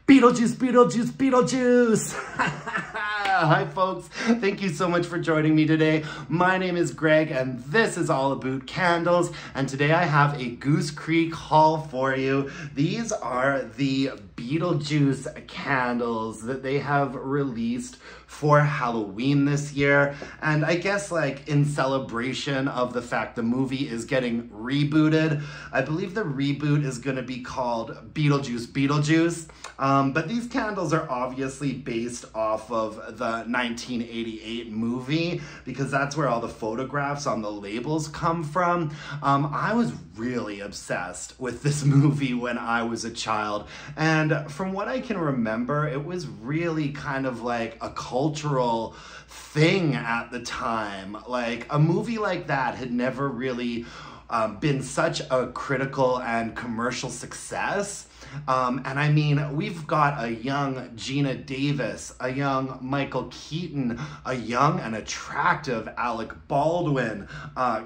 Beetlejuice, Beetlejuice, Beetlejuice! Hi folks, thank you so much for joining me today. My name is Greg and this is all about candles, and today I have a Goose Creek haul for you. These are the Beetlejuice candles that they have released for Halloween this year, and I guess like in celebration of the fact the movie is getting rebooted. I believe the reboot is going to be called Beetlejuice Beetlejuice, but these candles are obviously based off of the 1988 movie because that's where all the photographs on the labels come from. I was really obsessed with this movie when I was a child, and from what I can remember, it was really kind of like a cultural thing at the time. Like a movie like that had never really been such a critical and commercial success. And I mean, we've got a young Gina Davis, a young Michael Keaton, a young and attractive Alec Baldwin,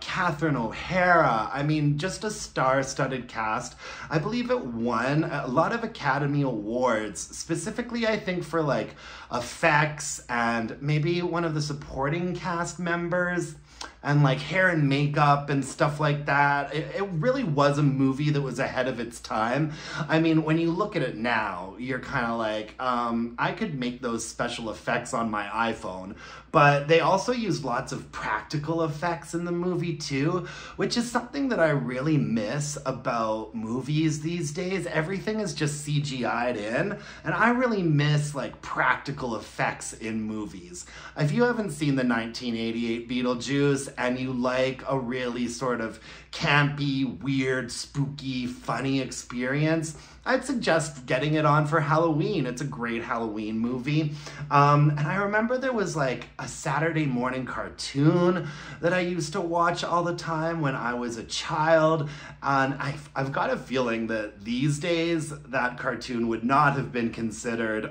Catherine O'Hara. I mean, just a star-studded cast. I believe it won a lot of Academy Awards, specifically I think for like effects and maybe one of the supporting cast members, and like hair and makeup and stuff like that. It really was a movie that was ahead of its time. I mean, when you look at it now, you're kind of like, I could make those special effects on my iPhone. But they also used lots of practical effects in the movie too, which is something that I really miss about movies these days. Everything is just CGI'd in, and I really miss like practical effects in movies. If you haven't seen the 1988 Beetlejuice and you like a really sort of campy, weird, spooky, funny experience, I'd suggest getting it on for Halloween. It's a great Halloween movie. And I remember there was like a Saturday morning cartoon that I used to watch all the time when I was a child. And I've got a feeling that these days that cartoon would not have been considered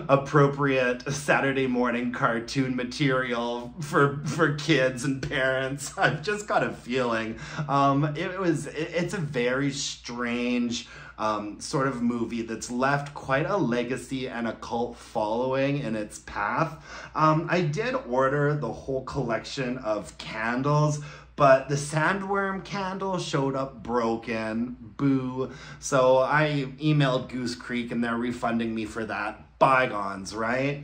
appropriate Saturday morning cartoon material for kids and parents. I've just got a feeling. It's a very strange sort of movie that's left quite a legacy and a cult following in its path. I did order the whole collection of candles, but the sandworm candle showed up broken. Boo. So I emailed Goose Creek and they're refunding me for that. Bygones, right?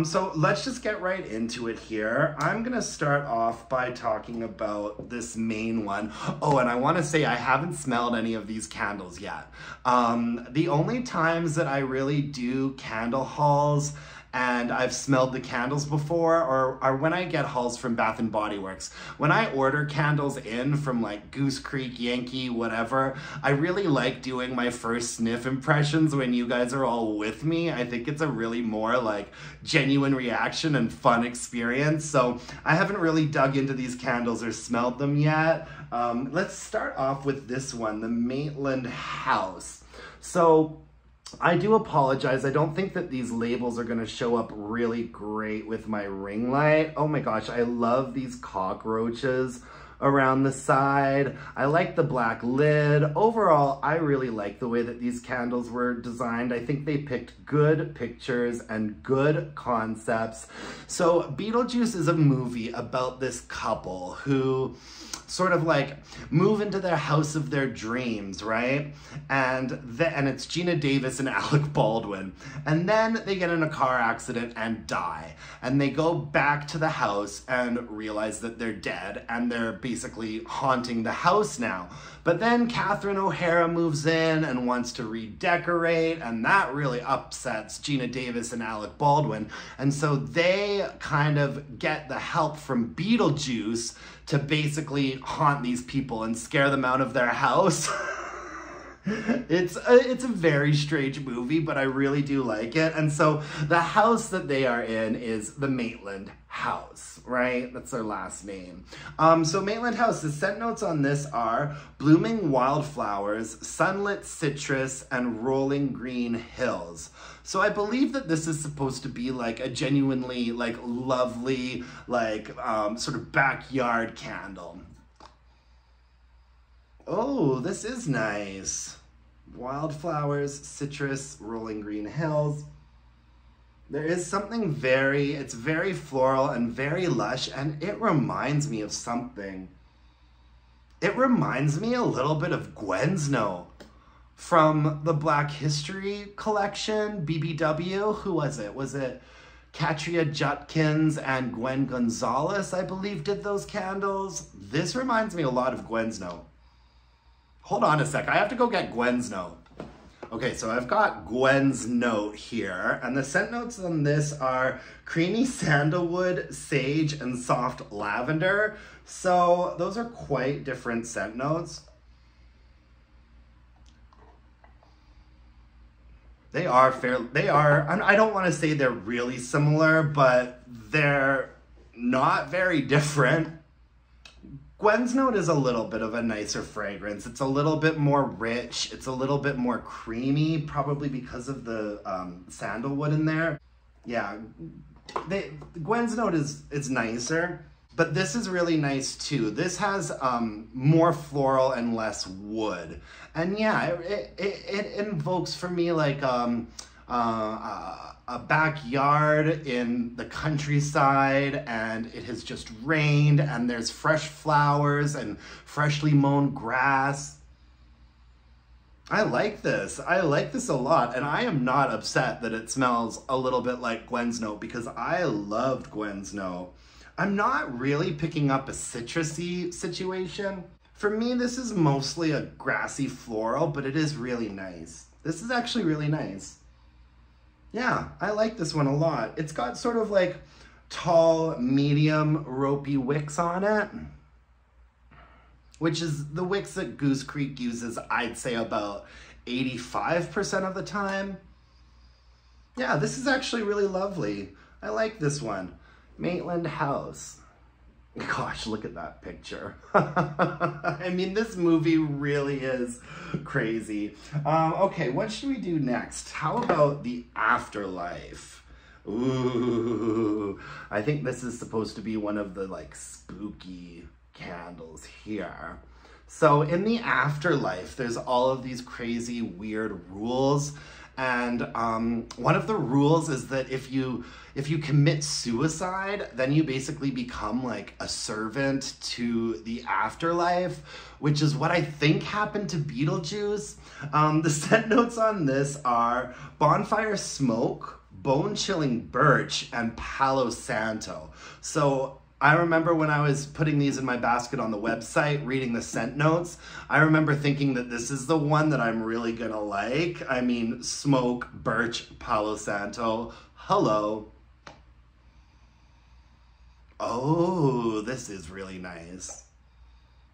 So let's just get right into it here. I'm gonna start off by talking about this main one. Oh, and I want to say I haven't smelled any of these candles yet. The only times that I really do candle hauls and I've smelled the candles before are when I get hauls from Bath & Body Works. When I order candles in from like Goose Creek, Yankee, whatever, I really like doing my first sniff impressions when you guys are all with me. I think it's a really more like genuine reaction and fun experience. So I haven't really dug into these candles or smelled them yet. Let's start off with this one, the Maitland House. So I do apologize. I don't think that these labels are going to show up really great with my ring light. Oh my gosh, I love these cockroaches around the side. I like the black lid. Overall, I really like the way that these candles were designed. I think they picked good pictures and good concepts. So Beetlejuice is a movie about this couple who sort of like move into their house of their dreams, right? And it's Gina Davis and Alec Baldwin. And then they get in a car accident and die. And they go back to the house and realize that they're dead and they're basically haunting the house now. But then Catherine O'Hara moves in and wants to redecorate, and that really upsets Gina Davis and Alec Baldwin. And so they kind of get the help from Beetlejuice to basically haunt these people and scare them out of their house. It's a very strange movie, but I really do like it. And so the house that they are in is the Maitland House, right? That's their last name. So Maitland House, the scent notes on this are blooming wildflowers, sunlit citrus, and rolling green hills. So I believe that this is supposed to be like a genuinely like lovely, like sort of backyard candle. Oh, this is nice. Wildflowers, citrus, rolling green hills. There is something it's very floral and very lush, and it reminds me of something. It reminds me a little bit of Gwensnow from the Black History collection, BBW. Who was it? Was it Katria Judkins and Gwen Gonzalez, I believe, did those candles? This reminds me a lot of Gwensnow. Hold on a sec, I have to go get Gwen's note. Okay, so I've got Gwen's note here, and the scent notes on this are creamy sandalwood, sage, and soft lavender. So those are quite different scent notes. They are I don't want to say they're really similar, but they're not very different. Gwen's note is a little bit of a nicer fragrance. It's a little bit more rich. It's a little bit more creamy, probably because of the sandalwood in there. Yeah, Gwen's note is nicer, but this is really nice too. This has more floral and less wood. And yeah, it invokes for me like a backyard in the countryside, and it has just rained, and there's fresh flowers and freshly mown grass. I like this. I like this a lot, and I am not upset that it smells a little bit like Gwen's note, because I loved Gwen's note. I'm not really picking up a citrusy situation. For me, this is mostly a grassy floral, but it is really nice. This is actually really nice. Yeah, I like this one a lot. It's got sort of like tall, medium, ropey wicks on it, which is the wicks that Goose Creek uses, I'd say about 85% of the time. Yeah, this is actually really lovely. I like this one. Maitland House. Gosh, look at that picture. I mean, this movie really is crazy. Okay, what should we do next? How about the Afterlife? Ooh, I think this is supposed to be one of the like spooky candles here. So in the Afterlife, there's all of these crazy, weird rules. And one of the rules is that if you commit suicide, then you basically become like a servant to the afterlife, which is what I think happened to Beetlejuice. The scent notes on this are bonfire smoke, bone-chilling birch, and Palo Santo. So I remember when I was putting these in my basket on the website, reading the scent notes, I remember thinking that this is the one that I'm really gonna like. I mean, smoke, birch, Palo Santo, hello. Oh, this is really nice.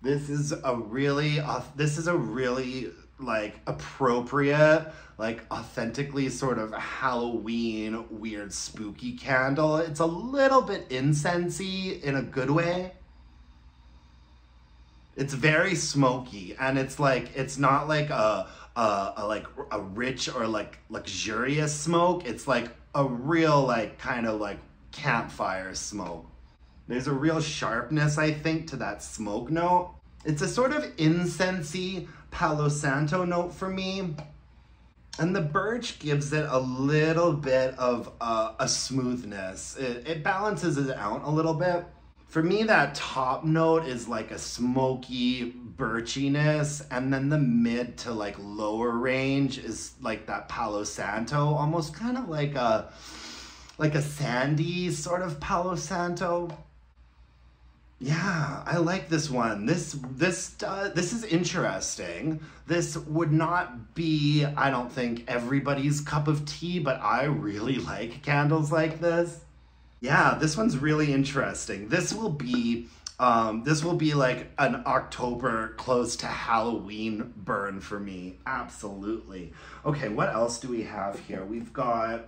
This is a really like appropriate, like authentically sort of Halloween weird spooky candle. It's a little bit incensey in a good way. It's very smoky, and it's like, it's not like a rich or like luxurious smoke. It's like a real like kind of like campfire smoke. There's a real sharpness, I think, to that smoke note. It's a sort of incensey Palo Santo note for me. And the birch gives it a little bit of a smoothness. It balances it out a little bit. For me, that top note is like a smoky birchiness, and then the mid to like lower range is like that Palo Santo, almost kind of like a sandy sort of Palo Santo. Yeah, I like this one. This is interesting. This would not be, I don't think, everybody's cup of tea, but I really like candles like this. Yeah, this one's really interesting. This will be like an October close to Halloween burn for me. Absolutely. Okay, what else do we have here? We've got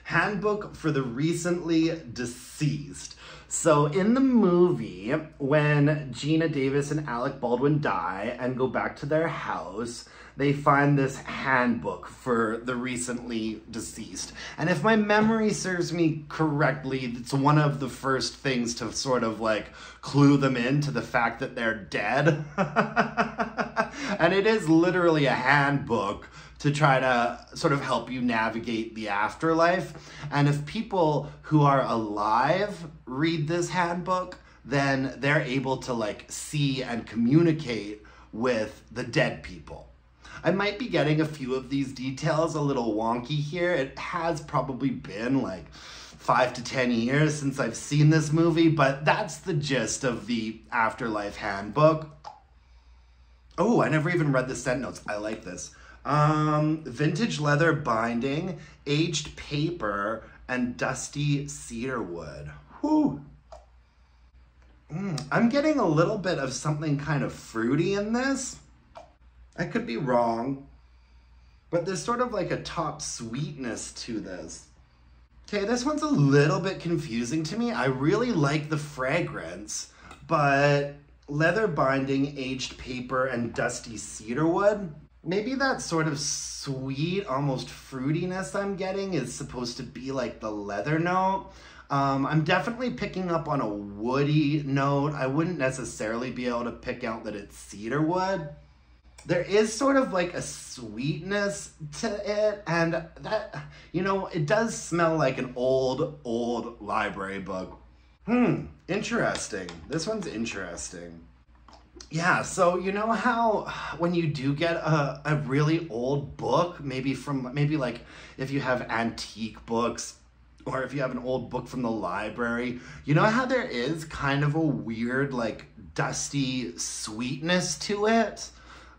Handbook for the Recently Deceased. So in the movie, when Gina Davis and Alec Baldwin die and go back to their house, they find this handbook for the recently deceased. And if my memory serves me correctly, it's one of the first things to sort of like clue them into the fact that they're dead. And it is literally a handbook to try to sort of help you navigate the afterlife. And if people who are alive read this handbook, then they're able to like see and communicate with the dead people. I might be getting a few of these details a little wonky here. It has probably been like 5 to 10 years since I've seen this movie, but that's the gist of the Afterlife handbook. Oh, I never even read the scent notes. I like this. Vintage leather binding, aged paper, and dusty cedar wood. Whew. I'm getting a little bit of something kind of fruity in this. I could be wrong, but there's sort of like a top sweetness to this. Okay, this one's a little bit confusing to me. I really like the fragrance, but leather binding, aged paper, and dusty cedar wood. Maybe that sort of sweet, almost fruitiness I'm getting is supposed to be like the leather note. I'm definitely picking up on a woody note. I wouldn't necessarily be able to pick out that it's cedar wood. There is sort of like a sweetness to it, and that, you know, it does smell like an old library book. Interesting. This one's interesting. Yeah, so you know how when you do get a really old book, maybe like if you have antique books, or if you have an old book from the library, you know how there is kind of a weird like dusty sweetness to it?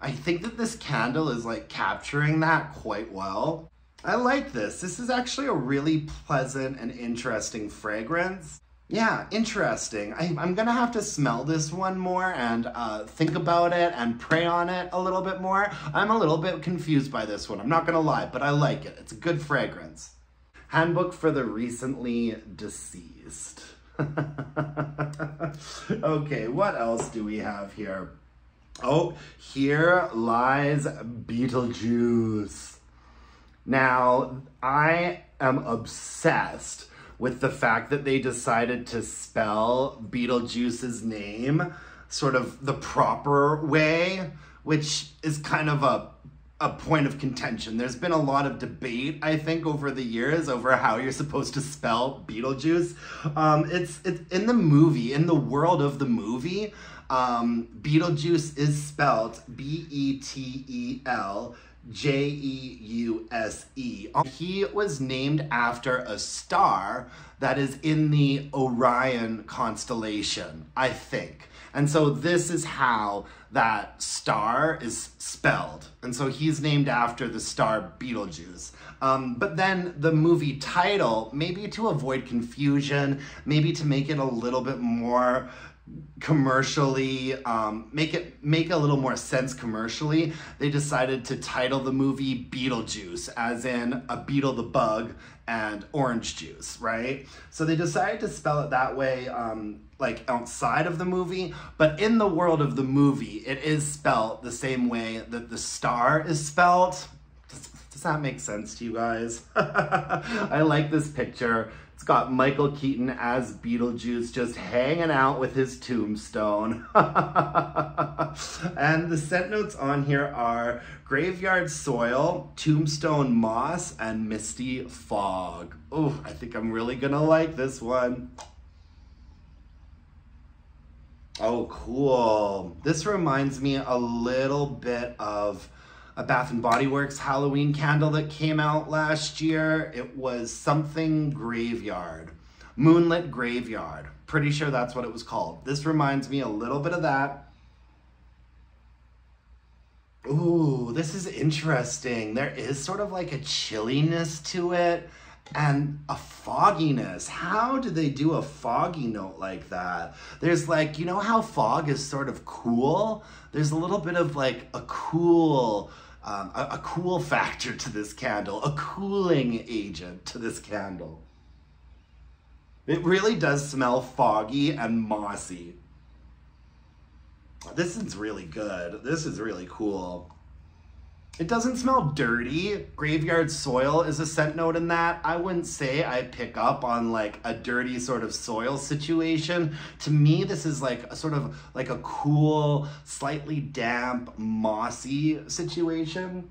I think that this candle is like capturing that quite well. I like this. This is actually a really pleasant and interesting fragrance. Yeah, interesting. I'm gonna have to smell this one more and think about it and pray on it a little bit more. I'm a little bit confused by this one, I'm not gonna lie, but I like it. It's a good fragrance. Handbook for the recently deceased. Okay, what else do we have here? Oh, here lies Beetlejuice. Now, I am obsessed with the fact that they decided to spell Beetlejuice's name sort of the proper way, which is kind of a point of contention. There's been a lot of debate, I think, over the years over how you're supposed to spell Beetlejuice. It's in the movie, in the world of the movie, Beetlejuice is spelled Betelgeuse. He was named after a star that is in the Orion constellation, I think. And so this is how that star is spelled. And so he's named after the star Betelgeuse. But then the movie title, maybe to avoid confusion, maybe to make it a little bit more commercially, make a little more sense commercially, they decided to title the movie Beetlejuice, as in a beetle the bug and orange juice, right? So they decided to spell it that way, like outside of the movie, but in the world of the movie, it is spelled the same way that the star is spelled. Does that make sense to you guys? I like this picture. It's got Michael Keaton as Beetlejuice just hanging out with his tombstone. And the scent notes on here are graveyard soil, tombstone moss, and misty fog. Oh, I think I'm really gonna like this one. Oh, cool. This reminds me a little bit of a Bath & Body Works Halloween candle that came out last year. It was something graveyard. Moonlit Graveyard. Pretty sure that's what it was called. This reminds me a little bit of that. Ooh, this is interesting. There is sort of like a chilliness to it and a fogginess. How do they do a foggy note like that? There's like, you know how fog is sort of cool? There's a little bit of like a cool factor to this candle, a cooling agent to this candle. It really does smell foggy and mossy. This is really good. This is really cool. It doesn't smell dirty. Graveyard soil is a scent note in that. I wouldn't say I pick up on like a dirty sort of soil situation. To me, this is like a sort of like a cool, slightly damp, mossy situation.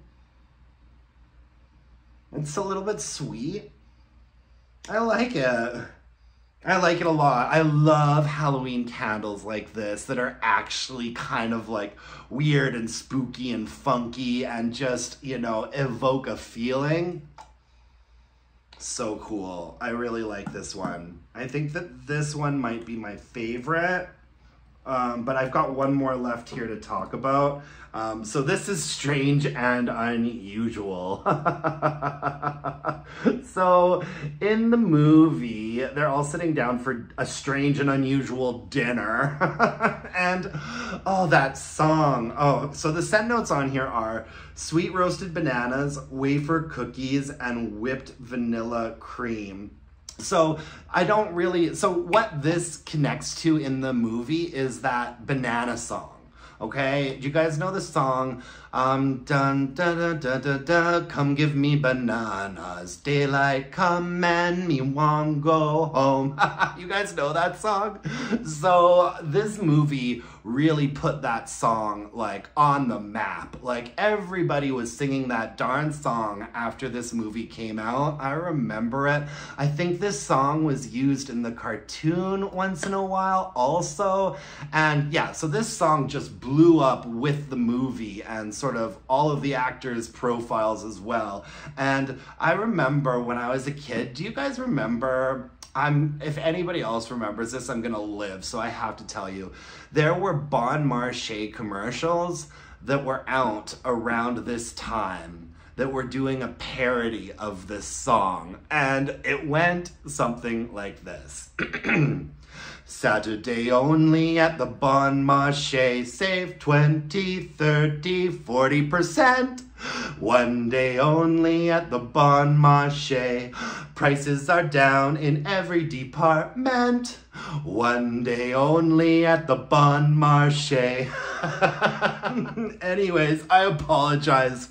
It's a little bit sweet. I like it. I like it a lot. I love Halloween candles like this that are actually kind of like weird and spooky and funky and just, you know, evoke a feeling. So cool. I really like this one. I think that this one might be my favorite. But I've got one more left here to talk about. So this is strange and unusual. So in the movie, they're all sitting down for a strange and unusual dinner. And, oh, that song. Oh, so the scent notes on here are sweet roasted bananas, wafer cookies, and whipped vanilla cream. So what this connects to in the movie is that banana song. Okay, do you guys know the song? Dun da da da da da, come give me bananas, daylight come and me want go home. You guys know that song? So this movie really put that song like on the map. Like everybody was singing that darn song after this movie came out. I remember it. I think this song was used in the cartoon once in a while also. And yeah, so this song just blew up with the movie and sort of all of the actors' profiles as well. And I remember when I was a kid, do you guys remember, if anybody else remembers this, I'm gonna live, so I have to tell you, there were Bon Marché commercials that were out around this time that were doing a parody of this song, and it went something like this. Saturday only at the Bon Marché, save 20, 30, 40%. One day only at the Bon Marché, prices are down in every department. One day only at the Bon Marché. Anyways, I apologize.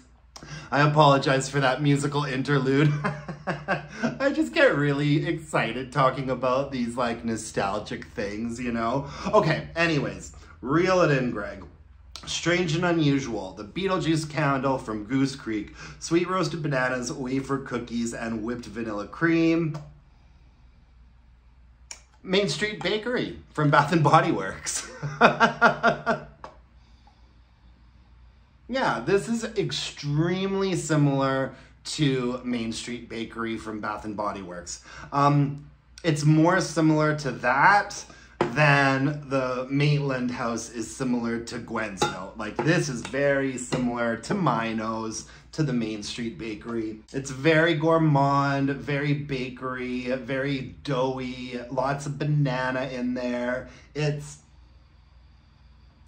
I apologize for that musical interlude. I just get really excited talking about these like nostalgic things, you know? Okay, anyways, reel it in, Greg. Strange and unusual, the Beetlejuice candle from Goose Creek, sweet roasted bananas, wafer cookies, and whipped vanilla cream. Main Street Bakery from Bath & Body Works. Yeah, this is extremely similar to Main Street Bakery from Bath & Body Works. It's more similar to that than the Maitland House is similar to Gwen's note. Like, this is very similar to my nose, to the Main Street Bakery. It's very gourmand, very bakery, very doughy, lots of banana in there. It's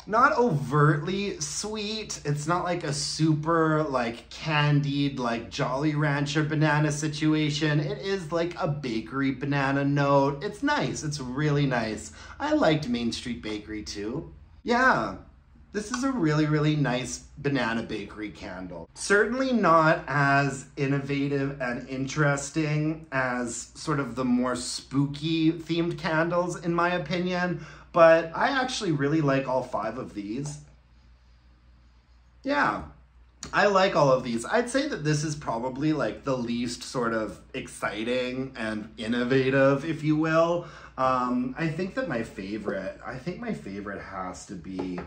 not overtly sweet. It's not like a super like candied like Jolly Rancher banana situation. It is like a bakery banana note. It's nice. It's really nice. I liked Main Street Bakery too. Yeah, this is a really, really nice banana bakery candle. Certainly not as innovative and interesting as sort of the more spooky themed candles in my opinion, but I actually really like all 5 of these. Yeah, I like all of these. I'd say that this is probably like the least sort of exciting and innovative, if you will. I think my favorite has to be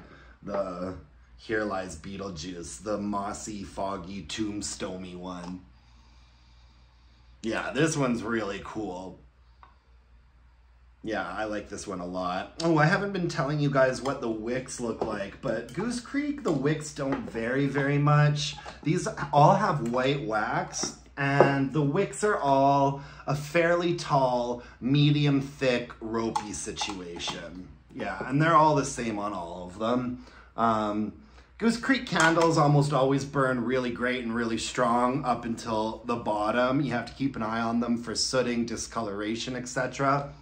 the Here Lies Beetlejuice, the mossy, foggy, tombstoney one. Yeah, this one's really cool. Yeah, I like this one a lot. Oh, I haven't been telling you guys what the wicks look like, but Goose Creek, the wicks don't vary very much. These all have white wax, and the wicks are all a fairly tall, medium thick, ropey situation. Yeah, and they're all the same on all of them. Goose Creek candles almost always burn really great and really strong up until the bottom. You have to keep an eye on them for sooting, discoloration, etc.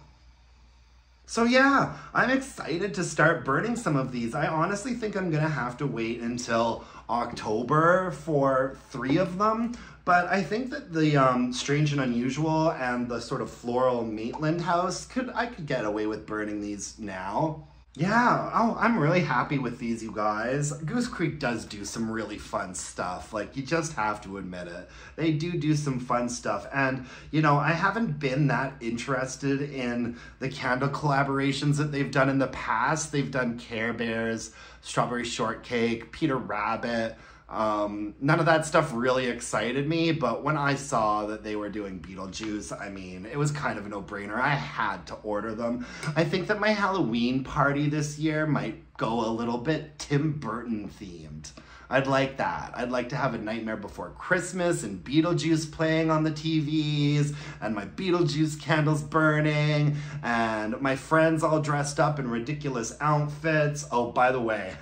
So yeah, I'm excited to start burning some of these. I honestly think I'm gonna have to wait until October for 3 of them, but I think that the Strange and Unusual and the sort of floral Maitland House, I could get away with burning these now. Yeah, oh, I'm really happy with these, you guys. Goose Creek does do some really fun stuff. Like, you just have to admit it. They do some fun stuff. And, you know, I haven't been that interested in the candle collaborations that they've done in the past. They've done Care Bears, Strawberry Shortcake, Peter Rabbit. None of that stuff really excited me, but when I saw that they were doing Beetlejuice, I mean, it was kind of a no-brainer. I had to order them. I think that my Halloween party this year might go a little bit Tim Burton themed. I'd like that. I'd like to have A Nightmare Before Christmas and Beetlejuice playing on the TVs and my Beetlejuice candles burning and my friends all dressed up in ridiculous outfits. Oh, by the way,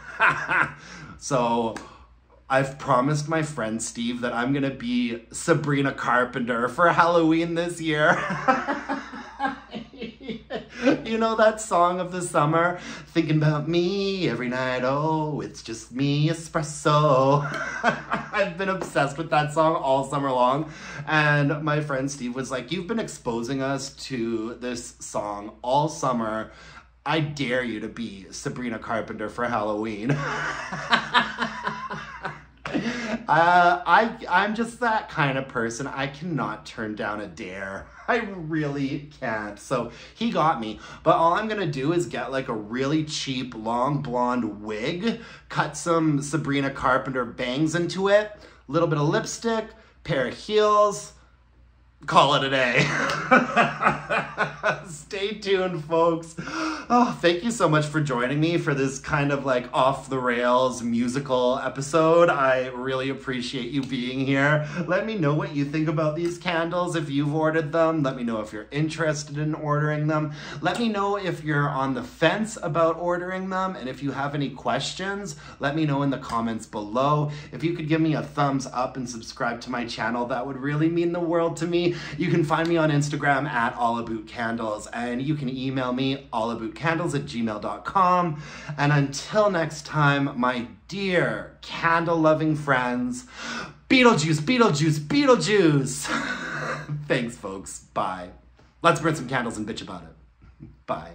so I've promised my friend Steve that I'm gonna be Sabrina Carpenter for Halloween this year. You know that song of the summer? Thinking about me every night, oh, it's just me, espresso. I've been obsessed with that song all summer long. And my friend Steve was like, you've been exposing us to this song all summer. I dare you to be Sabrina Carpenter for Halloween. I'm just that kind of person. I cannot turn down a dare. I really can't. So he got me. But all I'm gonna do is get like a really cheap long blonde wig, cut some Sabrina Carpenter bangs into it, a little bit of lipstick, pair of heels, call it a day. Stay tuned, folks. Oh, thank you so much for joining me for this kind of like off the rails musical episode. I really appreciate you being here. Let me know what you think about these candles if you've ordered them. Let me know if you're interested in ordering them. Let me know if you're on the fence about ordering them, and if you have any questions, let me know in the comments below. If you could give me a thumbs up and subscribe to my channel, that would really mean the world to me. You can find me on Instagram at allabootcandles, and you can email me allabootcandles@gmail.com. And until next time, my dear candle-loving friends, Beetlejuice, Beetlejuice, Beetlejuice. Thanks, folks. Bye. Let's burn some candles and bitch about it. Bye.